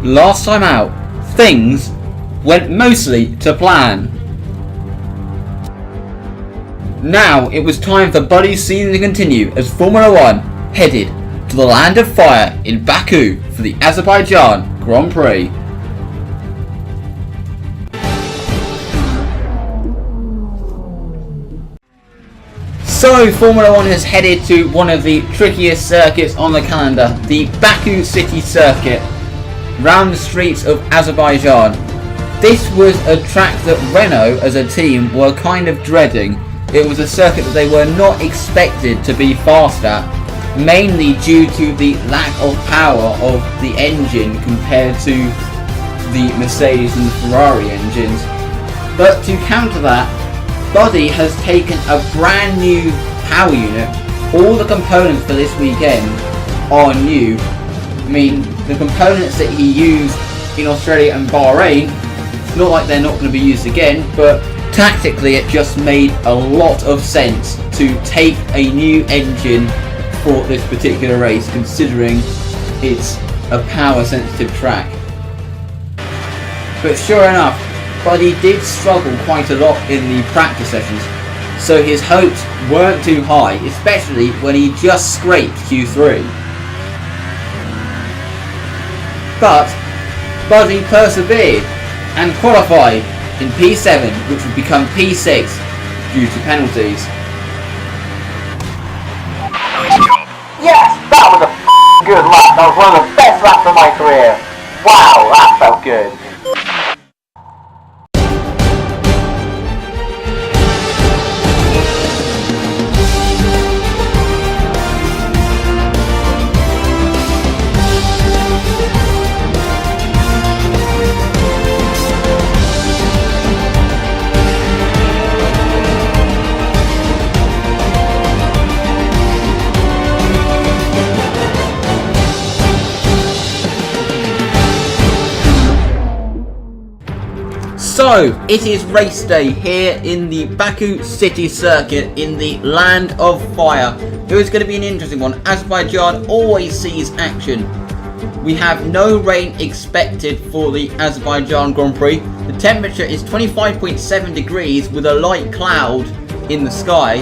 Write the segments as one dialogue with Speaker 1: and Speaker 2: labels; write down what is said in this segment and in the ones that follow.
Speaker 1: last time out, things went mostly to plan. Now it was time for Buddy's season to continue as Formula 1 headed to the land of fire in Baku for the Azerbaijan Grand Prix. So Formula 1 has headed to one of the trickiest circuits on the calendar, the Baku City Circuit, round the streets of Azerbaijan. This was a track that Renault as a team were kind of dreading. It was a circuit that they were not expected to be fast at, mainly due to the lack of power of the engine compared to the Mercedes and the Ferrari engines. But to counter that, Buddy has taken a brand new power unit. All the components for this weekend are new. I mean, the components that he used in Australia and Bahrain, it's not like they're not going to be used again, but tactically it just made a lot of sense to take a new engine for this particular race, considering it's a power sensitive track. But sure enough, Buddy did struggle quite a lot in the practice sessions, so his hopes weren't too high, especially when he just scraped Q3. But Buddy persevered and qualified in P7, which would become P6 due to penalties.
Speaker 2: Yes, that was a good lap. That was one of the best laps of my career. Wow, that felt good.
Speaker 1: So, it is race day here in the Baku City Circuit in the land of fire. It was going to be an interesting one. Azerbaijan always sees action. We have no rain expected for the Azerbaijan Grand Prix. The temperature is 25.7 degrees with a light cloud in the sky.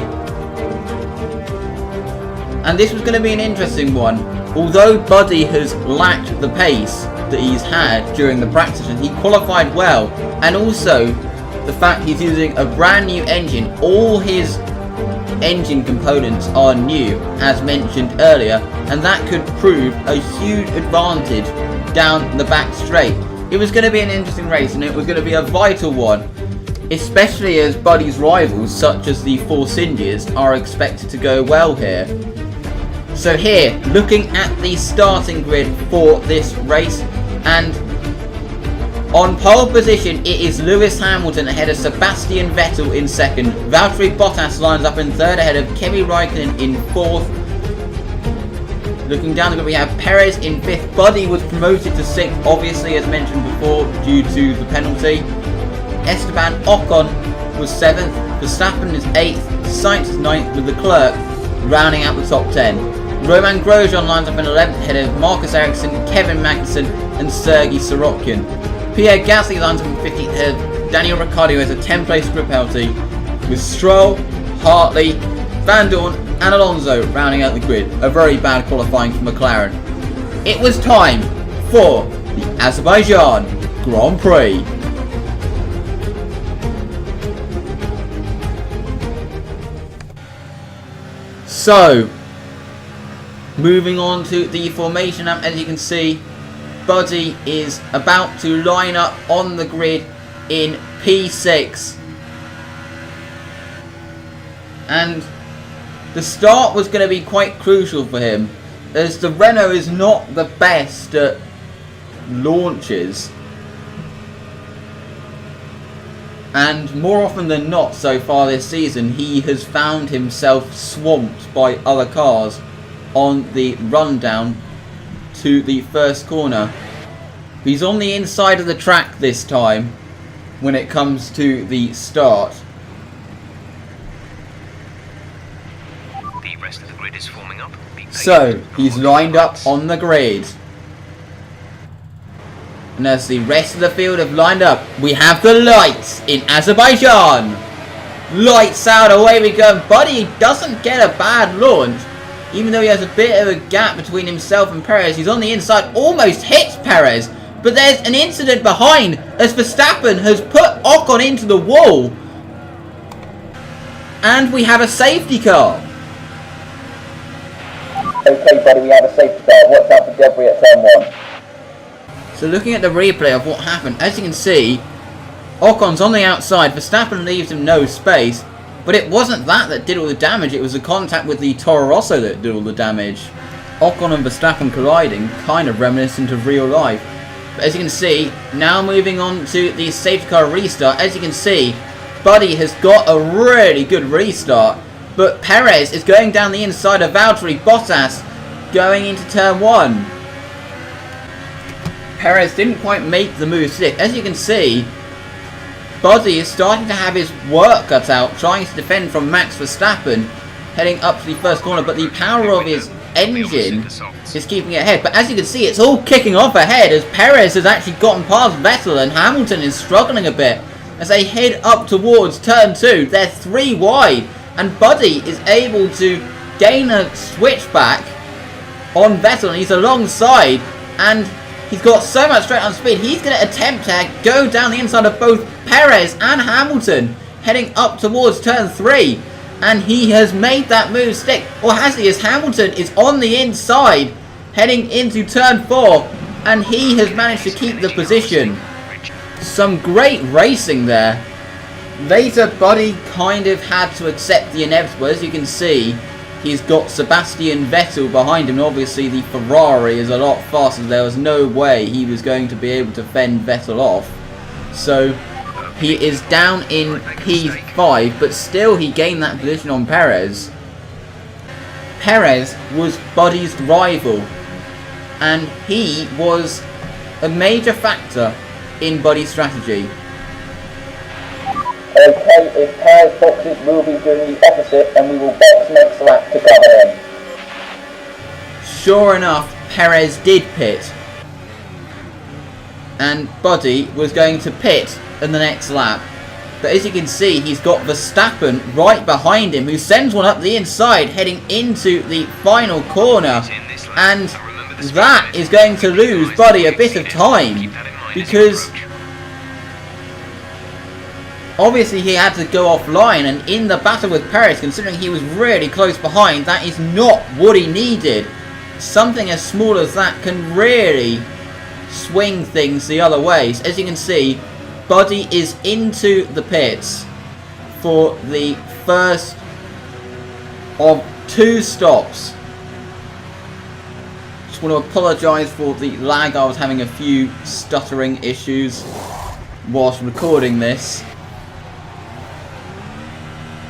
Speaker 1: And this was going to be an interesting one. Although Buddy has lacked the pace that he's had during the practice, and he qualified well, and also the fact he's using a brand new engine. All his engine components are new, as mentioned earlier, and that could prove a huge advantage down the back straight. It was going to be an interesting race, and it was going to be a vital one, especially as Buddy's rivals such as the Force Indians are expected to go well here. So here, looking at the starting grid for this race, and on pole position it is Lewis Hamilton ahead of Sebastian Vettel in second. Valtteri Bottas lines up in third ahead of Kimi Raikkonen in fourth. Looking down the grid we have Perez in fifth. Buddy was promoted to sixth, obviously as mentioned before, due to the penalty. Esteban Ocon was seventh. Verstappen is eighth. Sainz is ninth, with Leclerc rounding out the top 10. Roman Grosjean lines up in 11th ahead of Marcus Ericsson, Kevin Magnussen and Sergei Sorokin. Pierre Gasly lines up in 15th ahead of Daniel Ricciardo, who has a 10-place grid penalty, with Stroll, Hartley, Van Dorn and Alonso rounding out the grid. A very bad qualifying for McLaren. It was time for the Azerbaijan Grand Prix. So, moving on to the formation, as you can see, Buddy is about to line up on the grid in P6. And the start was going to be quite crucial for him, as the Renault is not the best at launches. And more often than not so far this season, he has found himself swamped by other cars on the rundown to the first corner. He's on the inside of the track this time when it comes to the start.
Speaker 3: The rest of the grid is forming up.
Speaker 1: So he's lined up on the grid. And as the rest of the field have lined up, we have the lights in Azerbaijan. Lights out, away we go. Buddy doesn't get a bad launch. Even though he has a bit of a gap between himself and Perez, he's on the inside, almost hits Perez. But there's an incident behind as Verstappen has put Ocon into the wall. And we have a safety car.
Speaker 2: Okay, buddy, we have a safety car. Watch out for debris at turn 1.
Speaker 1: So looking at the replay of what happened, as you can see, Ocon's on the outside, Verstappen leaves him no space, but it wasn't that did all the damage, it was the contact with the Toro Rosso that did all the damage. Ocon and Verstappen colliding, kind of reminiscent of real life. But as you can see, now moving on to the safety car restart, as you can see, Buddy has got a really good restart, but Perez is going down the inside of Valtteri Bottas, going into turn 1. Perez didn't quite make the move stick. As you can see, Buddy is starting to have his work cut out, trying to defend from Max Verstappen, heading up to the first corner, but the power of his engine is keeping it ahead. But as you can see, it's all kicking off ahead as Perez has actually gotten past Vettel and Hamilton is struggling a bit as they head up towards turn 2. They're 3 wide and Buddy is able to gain a switchback on Vettel and he's alongside and he's got so much straight on speed. He's going to attempt to go down the inside of both Perez and Hamilton heading up towards turn 3. And he has made that move stick. Or has he? As Hamilton is on the inside heading into turn 4. And he has managed to keep the position. Some great racing there. Later, Buddy kind of had to accept the inevitable. As you can see, he's got Sebastian Vettel behind him. And obviously, the Ferrari is a lot faster. There was no way he was going to be able to fend Vettel off. So he is down in P5, but still he gained that position on Perez. Perez was Buddy's rival, and he was a major factor in Buddy's strategy.
Speaker 2: Okay, if Perez boxes, we'll be doing the opposite, and we will box next lap to cover him.
Speaker 1: Sure enough, Perez did pit, and Buddy was going to pit in the next lap. But as you can see, he's got Verstappen right behind him, who sends one up the inside, heading into the final corner. And that is going to lose Buddy a bit of time, because obviously he had to go offline, and in the battle with Perez, considering he was really close behind, that is not what he needed. Something as small as that can really swing things the other way. So as you can see, Buddy is into the pits for the first of 2 stops. Just want to apologise for the lag. I was having a few stuttering issues whilst recording this,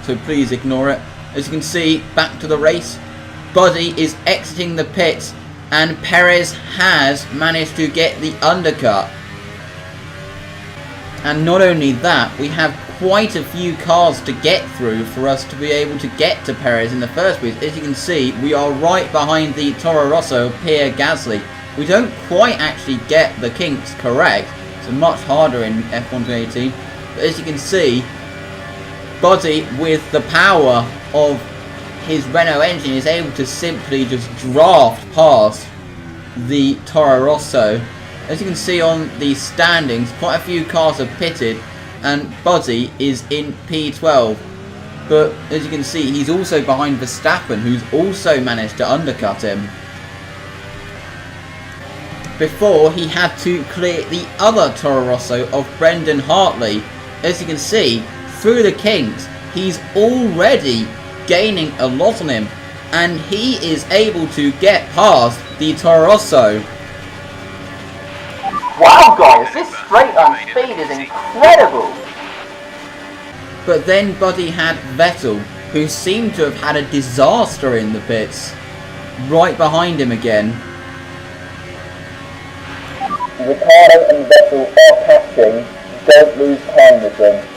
Speaker 1: so please ignore it. As you can see, back to the race. Buddy is exiting the pits and Perez has managed to get the undercut. And not only that, we have quite a few cars to get through for us to be able to get to Perez in the first place. As you can see, we are right behind the Toro Rosso, Pierre Gasly. We don't quite actually get the kinks correct. It's much harder in F1 2018. But as you can see, Buddy, with the power of his Renault engine, is able to simply just draft past the Toro Rosso. As you can see on the standings, quite a few cars have pitted and Buddy is in P12. But as you can see, he's also behind Verstappen, who's also managed to undercut him. Before, he had to clear the other Toro Rosso of Brendan Hartley. As you can see, through the kinks, he's already gaining a lot on him, and he is able to get past the Toro Rosso.
Speaker 2: Wow guys, this straight line speed is incredible!
Speaker 1: But then Buddy had Vettel, who seemed to have had a disaster in the pits, right behind him again.
Speaker 2: Ricciardo and Vettel are catching, don't lose time with them.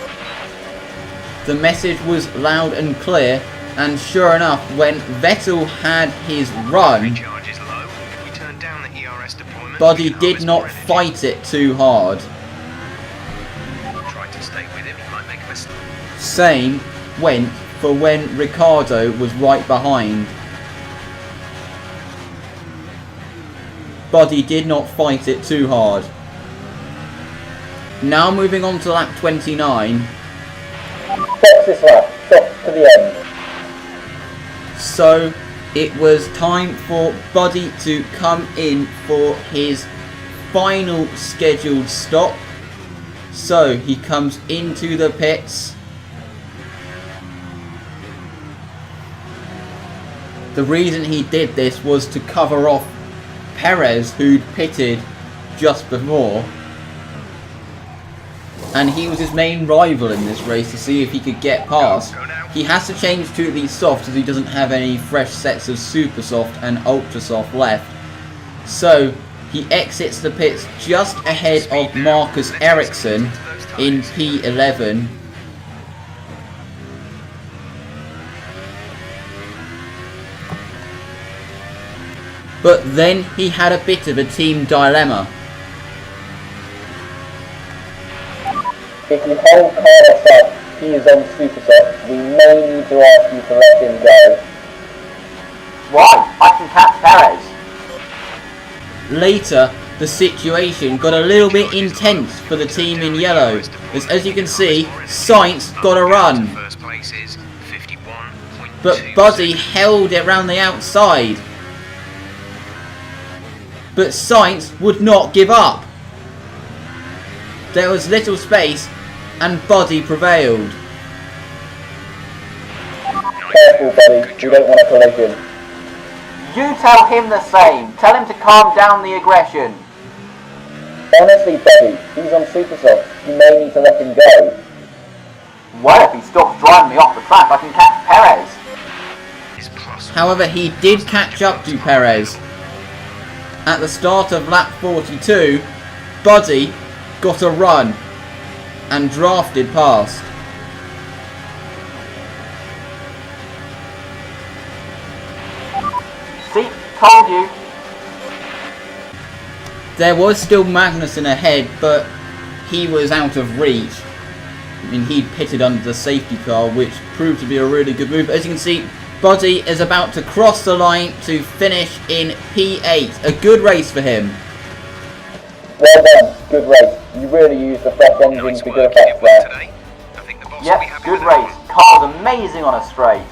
Speaker 1: The message was loud and clear, and sure enough, when Vettel had his run,
Speaker 3: Recharge is low. We turn down the ERS deployment.
Speaker 1: Buddy did not fight it too hard.
Speaker 3: Try to stay with him, he might make a mistake.
Speaker 1: Same went for when Ricardo was right behind. Buddy did not fight it too hard. Now moving on to lap 29.
Speaker 2: Stop this lap, stop to the end.
Speaker 1: So it was time for Buddy to come in for his final scheduled stop. So he comes into the pits. The reason he did this was to cover off Perez, who'd pitted just before. And he was his main rival in this race to see if he could get past. He has to change to the soft as he doesn't have any fresh sets of super soft and ultra soft left. So he exits the pits just ahead of Marcus Ericsson in P11. But then he had a bit of a team dilemma.
Speaker 2: If you hold Carlos up, he is on super soft, we may need to ask you to let him go. Why? I can catch Perez.
Speaker 1: Later, the situation got a little bit intense for the team in yellow. As you can see, Sainz got a run.
Speaker 3: First place is 51.2.
Speaker 1: But Buddy held it round the outside. But Sainz would not give up. There was little space and Buddy prevailed.
Speaker 2: Careful, buddy, you don't want a collision. You tell him the same. Tell him to calm down the aggression. Honestly, buddy, he's on super soft. You may need to let him go. Well, if he stops driving me off the track, I can catch Perez.
Speaker 1: However, he did catch up to Perez. At the start of lap 42, Buddy got a run and drafted past.
Speaker 2: See, told you.
Speaker 1: There was still Magnussen ahead, but he was out of reach. I mean, he pitted under the safety car, which proved to be a really good move. As you can see, Buddy is about to cross the line to finish in P8. A good race for him.
Speaker 2: Well done, good race. You really used the fresh engine to good effect there. Yep, good race. Car's amazing on a straight.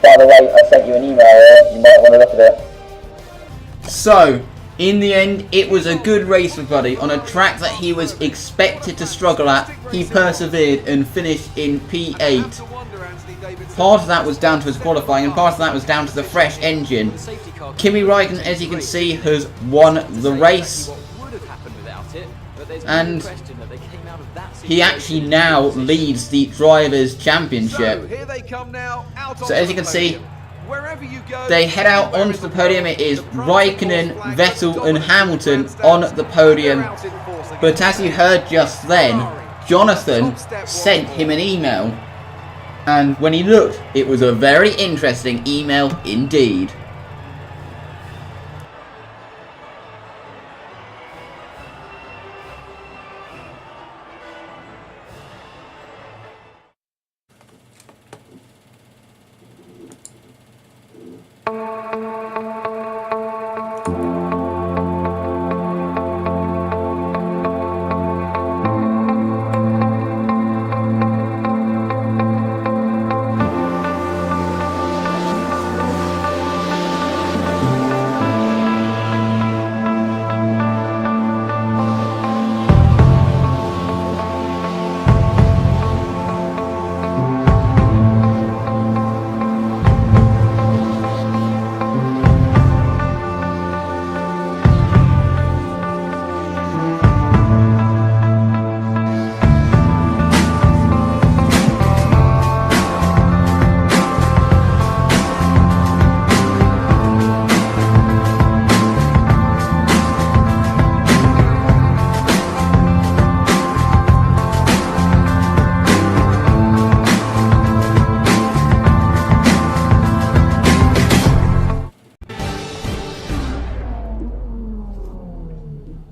Speaker 2: By the way, I sent you an email there. You might want to look at it.
Speaker 1: So, in the end, it was a good race for Buddy. On a track that he was expected to struggle at, he persevered and finished in P8. Part of that was down to his qualifying, and part of that was down to the fresh engine. Kimi Räikkönen, as you can see, has won the race. And he actually now leads the Drivers' Championship. So as you can see, they head out onto the podium. It is Räikkönen, Vettel and Hamilton on the podium. But as you heard just then, Jonathan sent him an email. And when he looked, it was a very interesting email indeed.